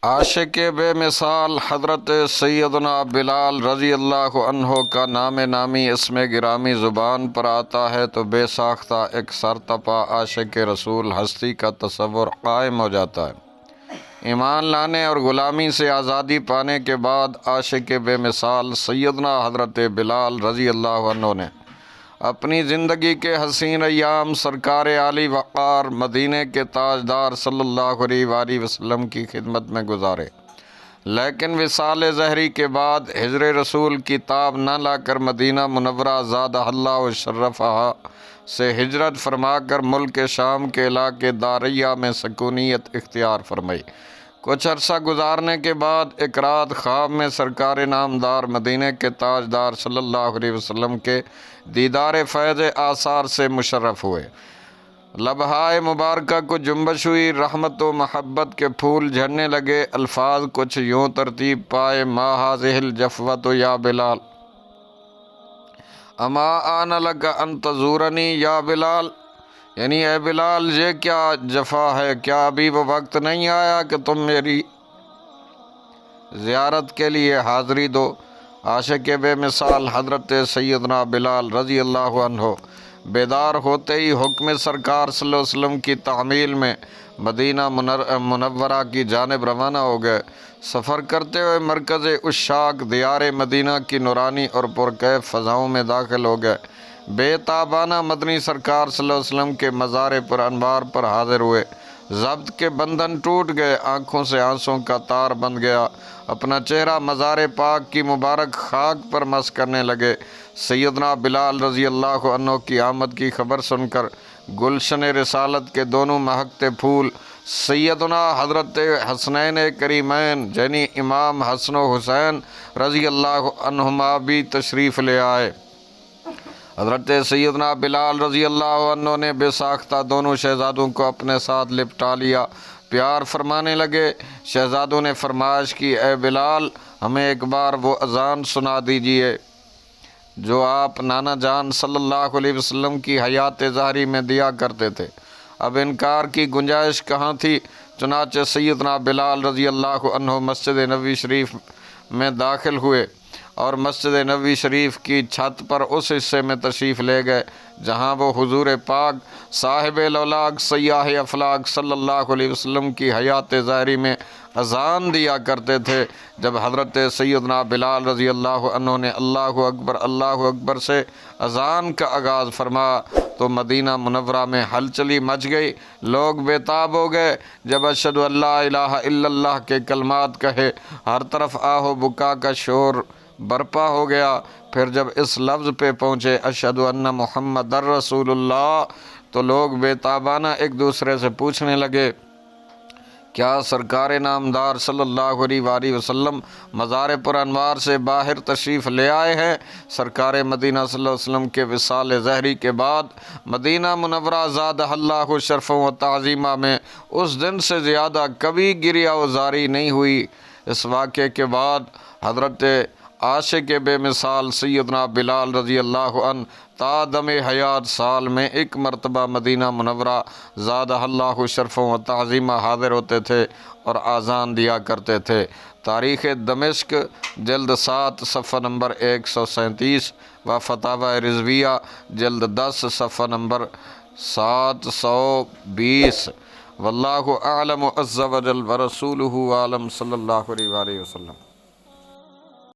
عاشق بے مثال حضرت سیدنا بلال رضی اللہ عنہ کا نام نامی اسم گرامی زبان پر آتا ہے تو بے ساختہ ایک سرتپا عاشق رسول ہستی کا تصور قائم ہو جاتا ہے۔ ایمان لانے اور غلامی سے آزادی پانے کے بعد عاشق بے مثال سیدنا حضرت بلال رضی اللہ عنہ نے اپنی زندگی کے حسین ایام سرکار عالی وقار مدینہ کے تاجدار صلی اللہ علیہ وآلہ وسلم کی خدمت میں گزارے، لیکن وصال ظہری کے بعد ہجر رسول کی تاب نہ لا کر مدینہ منورہ زادہ اللہ و شرفہا سے ہجرت فرما کر ملک شام کے علاقے داریہ میں سکونیت اختیار فرمائی۔ کچھ عرصہ گزارنے کے بعد ایک رات خواب میں سرکار نامدار مدینہ کے تاجدار صلی اللہ علیہ وسلم کے دیدار فیض آثار سے مشرف ہوئے۔ لبہائے مبارکہ کو جنبش ہوئی، رحمت و محبت کے پھول جھڑنے لگے۔ الفاظ کچھ یوں ترتیب پائے: ما ہذہ الجفوۃ یا بلال، اما آن لک ان تزورنی یا بلال، یعنی اے بلال یہ کیا جفا ہے، کیا ابھی وہ وقت نہیں آیا کہ تم میری زیارت کے لیے حاضری دو۔ عاشق بے مثال حضرت سیدنا بلال رضی اللہ عنہ بیدار ہوتے ہی حکم سرکار صلی اللہ علیہ وسلم کی تعمیل میں مدینہ منورہ کی جانب روانہ ہو گئے۔ سفر کرتے ہوئے مرکز عشاق دیار مدینہ کی نورانی اور پرکیف فضاؤں میں داخل ہو گئے۔ بے تابانہ مدنی سرکار صلی اللہ علیہ وسلم کے مزار پر انوار پر حاضر ہوئے۔ ضبط کے بندھن ٹوٹ گئے، آنکھوں سے آنسوں کا تار بند گیا، اپنا چہرہ مزار پاک کی مبارک خاک پر مس کرنے لگے۔ سیدنا بلال رضی اللہ عنہ کی آمد کی خبر سن کر گلشن رسالت کے دونوں مہکتے پھول سیدنا حضرت حسنین کریمین یعنی امام حسن و حسین رضی اللہ عنہما بھی تشریف لے آئے۔ حضرت سیدنا بلال رضی اللہ عنہ نے بے ساختہ دونوں شہزادوں کو اپنے ساتھ لپٹا لیا، پیار فرمانے لگے۔ شہزادوں نے فرمائش کی: اے بلال، ہمیں ایک بار وہ اذان سنا دیجئے جو آپ نانا جان صلی اللہ علیہ وسلم کی حیات ظاہری میں دیا کرتے تھے۔ اب انکار کی گنجائش کہاں تھی، چنانچہ سیدنا بلال رضی اللہ عنہ مسجد نبوی شریف میں داخل ہوئے اور مسجد نبوی شریف کی چھت پر اس حصے میں تشریف لے گئے جہاں وہ حضور پاک صاحب لولاک سیاح افلاک صلی اللہ علیہ وسلم کی حیات ظاہری میں اذان دیا کرتے تھے۔ جب حضرت سیدنا بلال رضی اللہ عنہ نے اللہ اکبر سے اذان کا آغاز فرمایا تو مدینہ منورہ میں ہلچلی مچ گئی، لوگ بے تاب ہو گئے۔ جب اشہد ان لا الہ الا اللہ کے کلمات کہے، ہر طرف آہ و بکا کا شور برپا ہو گیا۔ پھر جب اس لفظ پہ پہنچے اشہد ان محمد رسول اللہ تو لوگ بے تابانہ ایک دوسرے سے پوچھنے لگے: کیا سرکار نامدار صلی اللہ علیہ وآلہ وسلم مزار پر انوار سے باہر تشریف لے آئے ہیں؟ سرکار مدینہ صلی اللہ علیہ وسلم کے وصال ظہری کے بعد مدینہ منورہ زادہ اللہ شرف و تعظیمہ میں اس دن سے زیادہ کبھی گریہ و زاری نہیں ہوئی۔ اس واقعے کے بعد حضرت عاشق بے مثال سیدنا بلال رضی اللہ عنہ تا دم حیات سال میں ایک مرتبہ مدینہ منورہ زادہ اللہ شرف و تعظیمہ حاضر ہوتے تھے اور اذان دیا کرتے تھے۔ تاریخ دمشق جلد 7 صفحہ نمبر 137 و فتاوی رضویہ جلد 10 صفحہ نمبر 720۔ واللہ اعلم عز وجل ورسولہ عالم صلی اللہ علیہ وآلہ وسلم۔